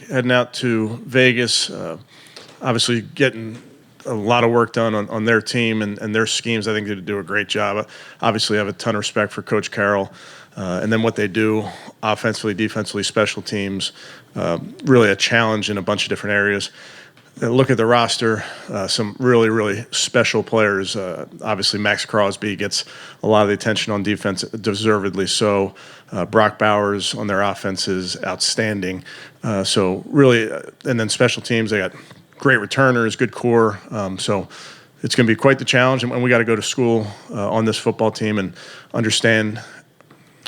heading out to Vegas, obviously getting a lot of work done on their team and their schemes. I think they do a great job. Obviously, I have a ton of respect for Coach Carroll and then what they do offensively, defensively, special teams. Really a challenge in a bunch of different areas. Look at the roster, some really, really special players. Obviously, Max Crosby gets a lot of the attention on defense, deservedly so. Brock Bowers on their offense is outstanding. So really, and then special teams, they got great returners, good core. So it's going to be quite the challenge, and we got to go to school on this football team and understand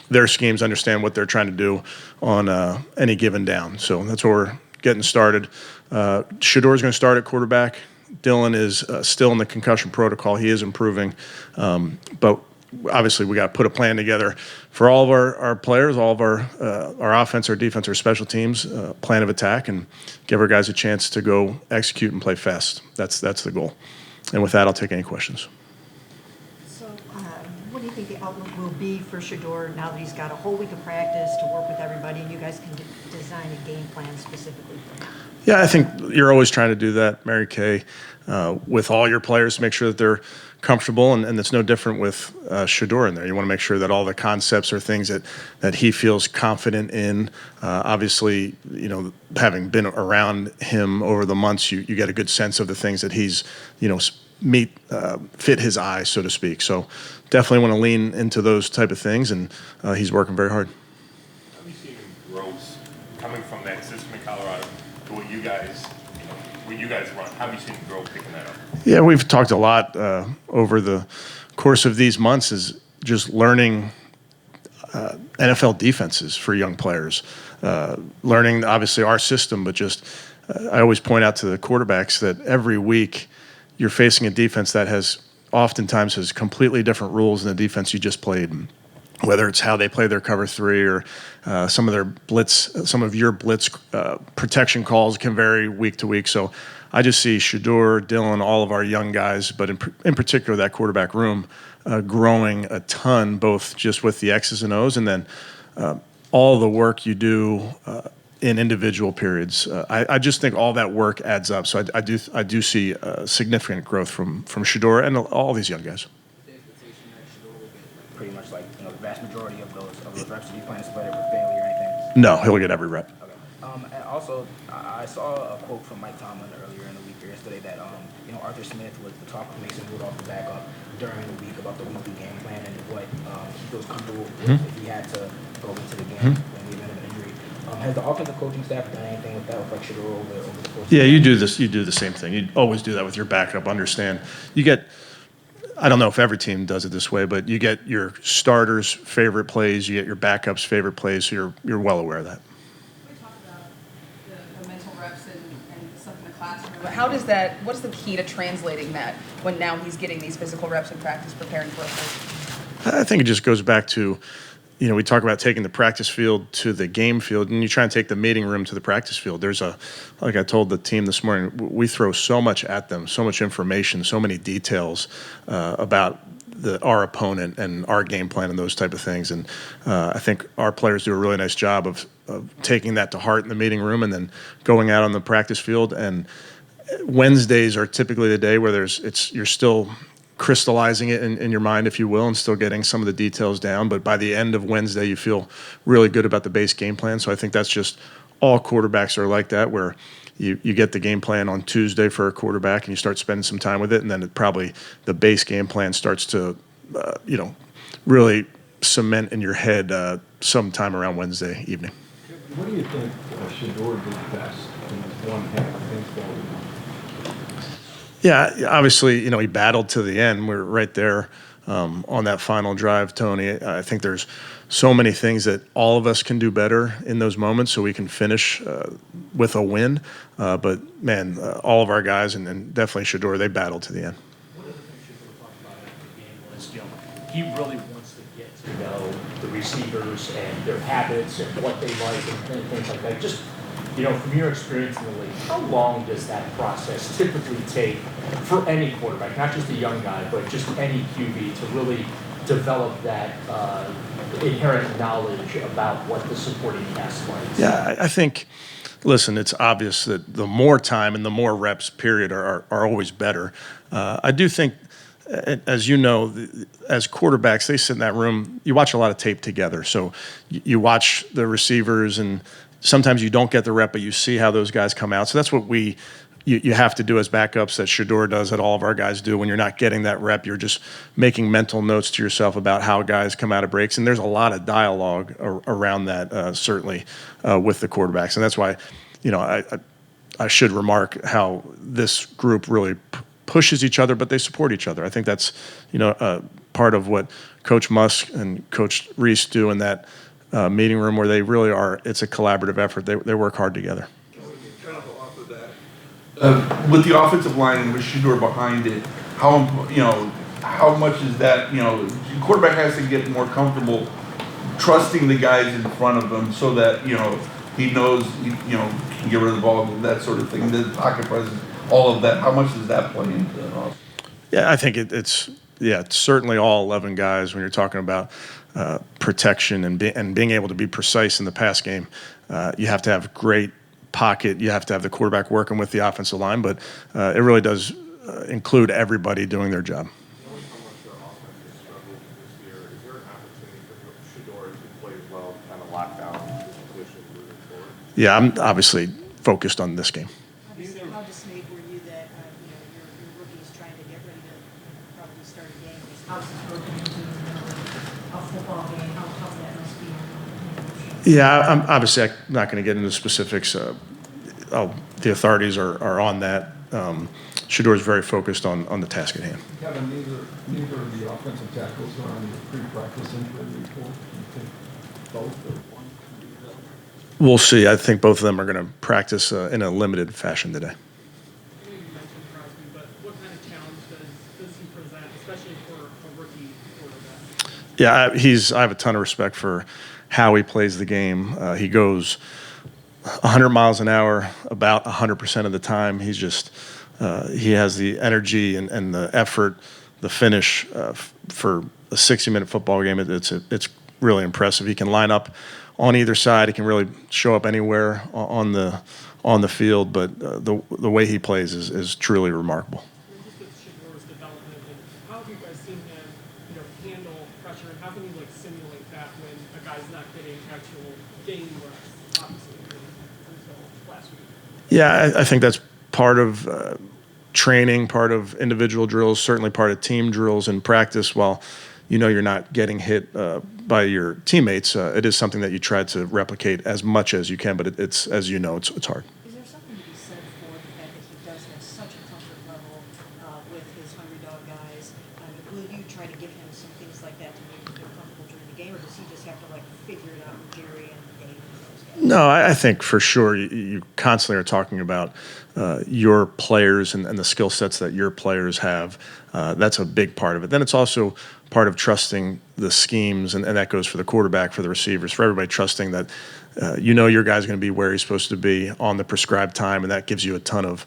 their schemes, understand what they're trying to do on any given down. So that's where we're getting started. Shedeur is going to start at quarterback. Dylan is still in the concussion protocol. He is improving. But obviously we got to put a plan together for all of our players, all of our offense, our defense, our special teams, plan of attack, and give our guys a chance to go execute and play fast. That's the goal. And with that, I'll take any questions. So what do you think the outlook will be for Shedeur now that he's got a whole week of practice to work with everybody and you guys can design a game plan specifically for him? Yeah, I think you're always trying to do that, Mary Kay, with all your players to make sure that they're comfortable, and it's no different with Shedeur in there. You want to make sure that all the concepts are things that he feels confident in. Obviously, having been around him over the months, you get a good sense of the things that he's, fit his eye, so to speak. So definitely want to lean into those type of things, and he's working very hard. How have you seen growth coming from that system in Colorado to what you guys run? How have you seen growth picking that up? Yeah, we've talked a lot over the course of these months is just learning NFL defenses for young players. Learning, obviously, our system, but just I always point out to the quarterbacks that every week you're facing a defense that oftentimes has completely different rules than the defense you just played. Whether it's how they play their cover three or some of your blitz protection calls can vary week to week. So I just see Shedeur, Dylan, all of our young guys, but in particular that quarterback room, growing a ton, both just with the X's and O's and then all the work you do in individual periods. I just think all that work adds up. So I do see significant growth from Shedeur and all these young guys. Pretty much like the vast majority of those reps. Do you plan to split it with Bailey or anything? No, he'll get every rep. Okay. And also, I saw a quote from Mike Tomlin earlier in the week or yesterday that Arthur Smith was the talk of Mason Rudolph, the backup, during the week about the weekly game plan and what he feels comfortable with if he had to go into the game in the event of an injury. Has the offensive coaching staff done anything with that, with like Shedeur over the course? Yeah, you do this. You do the same thing. You always do that with your backup. Understand, you get. I don't know if every team does it this way, but you get your starters' favorite plays, you get your backups' favorite plays, so you're well aware of that. We talked about the mental reps and stuff in the classroom. But how does that? What's the key to translating that when now he's getting these physical reps in practice, preparing for a fight? I think it just goes back to, we talk about taking the practice field to the game field, and you try and take the meeting room to the practice field. Like I told the team this morning, we throw so much at them, so much information, so many details about our opponent and our game plan and those type of things. And I think our players do a really nice job of taking that to heart in the meeting room and then going out on the practice field. And Wednesdays are typically the day where you're still crystallizing it in your mind, if you will, and still getting some of the details down. But by the end of Wednesday, you feel really good about the base game plan. So I think that's just all quarterbacks are like that, where you get the game plan on Tuesday for a quarterback and you start spending some time with it. And then the base game plan starts to, really cement in your head sometime around Wednesday evening. What do you think Shedeur did best in the one half against Baltimore? Yeah, obviously, he battled to the end. We're right there on that final drive, Tony. I think there's so many things that all of us can do better in those moments so we can finish with a win. But, man, all of our guys, and definitely Shedeur, they battled to the end. One of the things Shedeur talked about after the game was, he really wants to get to know the receivers and their habits and what they like and things like that. Just, from your experience in the league, how long does that process typically take for any quarterback, not just a young guy, but just any QB, to really develop that inherent knowledge about what the supporting cast likes? Yeah, I think listen, it's obvious that the more time and the more reps, period, are always better. I do think, as you know, as quarterbacks, they sit in that room. You watch a lot of tape together, so you watch the receivers, and sometimes you don't get the rep, but you see how those guys come out. So that's what you have to do as backups, that Shedeur does, that all of our guys do. When you're not getting that rep, you're just making mental notes to yourself about how guys come out of breaks. And there's a lot of dialogue around that, certainly, with the quarterbacks. And that's why, I should remark how this group really pushes each other, but they support each other. I think that's, part of what Coach Musk and Coach Reese do in that meeting room, where they really are. It's a collaborative effort. They work hard together. Kind of off of that. With the offensive line and with Shedeur behind it, how much is that? Quarterback has to get more comfortable trusting the guys in front of him, so that he knows can get rid of the ball, that sort of thing. The pocket presence, all of that. How much does that play into it? Yeah, I think it's certainly all 11 guys. When you're talking about protection and being able to be precise in the pass game, you have to have great pocket. You have to have the quarterback working with the offensive line, but it really does include everybody doing their job. Knowing how much their offense has struggled this year, is there an opportunity for Shedeur to play as well, kind of lock down his position moving forward? Yeah, I'm obviously focused on this game. How dismayed were you that, your rookies trying to get ready to probably start a game? How's this broken into a football game? How tough that must be? Yeah, I'm not going to get into specifics. The authorities are on that. Shedeur is very focused on the task at hand. Kevin, neither of the offensive tackles are on the pre-practice injury report. You think both or one can be available? We'll see. I think both of them are going to practice in a limited fashion today. You mentioned Crosby, but what kind of challenge does he present, especially for a rookie quarterback? Yeah, I have a ton of respect for how he plays the game. He goes 100 miles an hour about 100% of the time. He's just he has the energy and the effort, the finish for a 60-minute football game. It's really impressive. He can line up on either side. He can really show up anywhere on the field. But the way he plays is truly remarkable. Just with Shedeur's development, and how have you guys seen him, handle pressure, and how can you simulate that when a guy's not getting actual game reps, obviously, until last week? Yeah, I think that's part of training, part of individual drills, certainly part of team drills and practice. While you're not getting hit by your teammates, it is something that you try to replicate as much as you can. But it's as you know, it's hard. Is there something to be said for the fact that he does have such a comfort level with his hungry dog guys? Will you try to give him some things like that to make him feel comfortable during the game, or does he just have to figure it out with Jerry and Dave and those guys? No, I think for sure you constantly are talking about your players and the skill sets that your players have. That's a big part of it. Then it's also part of trusting the schemes, and that goes for the quarterback, for the receivers, for everybody, trusting that your guy's going to be where he's supposed to be on the prescribed time, and that gives you a ton of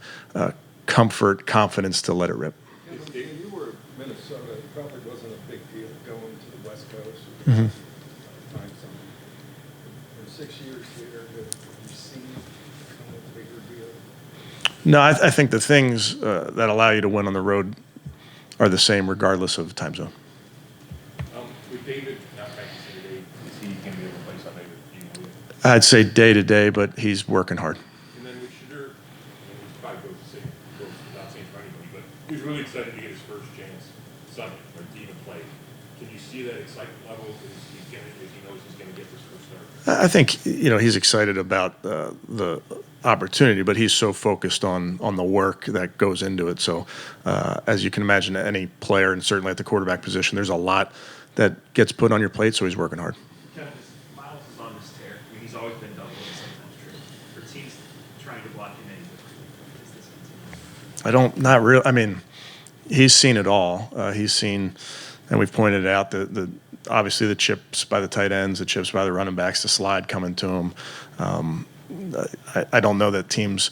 comfort, confidence to let it rip. When you were in Minnesota, it probably wasn't a big deal going to the West Coast. Mm-hmm. Find something. In 6 years here, have you seen it become a bigger deal? No, I think the things that allow you to win on the road are the same regardless of time zone. With David not practicing today, is he going to be able to play Sunday? I'd say day to day, but he's working hard. And then with Shedeur, he's probably goes without saying for anybody, but he was really excited to get his first chance Sunday, or to even play. Can you see that excitement level as he knows he's going to get this first start? I think he's excited about the opportunity, but he's so focused on the work that goes into it. So as you can imagine, any player, and certainly at the quarterback position, there's a lot that gets put on your plate, so he's working hard. Kevin, Miles is on this tear. I mean, he's always been double and sometimes triple. For teams trying to block him in, is this continuing? Not real. I mean, he's seen it all. He's seen, and we've pointed out obviously the chips by the tight ends, the chips by the running backs, the slide coming to him. I don't know that teams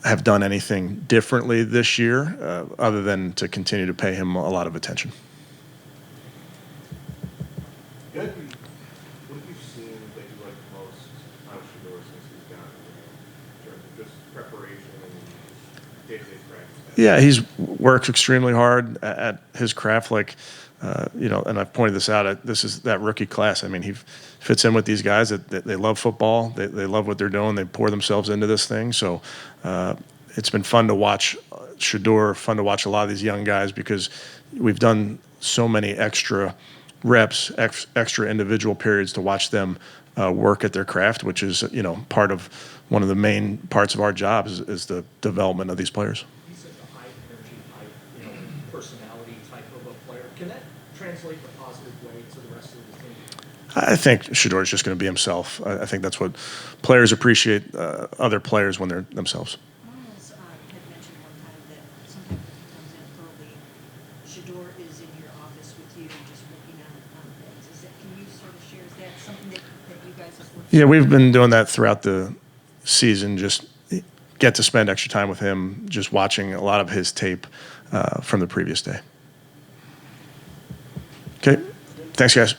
have done anything differently this year other than to continue to pay him a lot of attention. What have you seen that you like most out of Shedeur since he's gotten here? just preparation and day-to-day practice? Yeah, he's worked extremely hard at his craft. Like, and I've pointed this out. This is that rookie class. I mean, he fits in with these guys that they love football. They love what they're doing. They pour themselves into this thing. So it's been fun to watch Shedeur. Fun to watch a lot of these young guys because we've done so many extra reps, extra individual periods to watch them work at their craft, which is part of one of the main parts of our job is the development of these players. He's such a high energy, high, personality type of a player. Can that translate in a positive way to the rest of the team? I think Shedeur is just going to be himself. I think that's what players appreciate other players when they're themselves. Miles had mentioned one time that sometimes when he comes in early, Shedeur is in your office with you, just working on things. Can you sort of share, is that something that you guys have worked? Yeah, we've been doing that throughout the season. Just get to spend extra time with him, just watching a lot of his tape from the previous day. Okay, thanks, guys.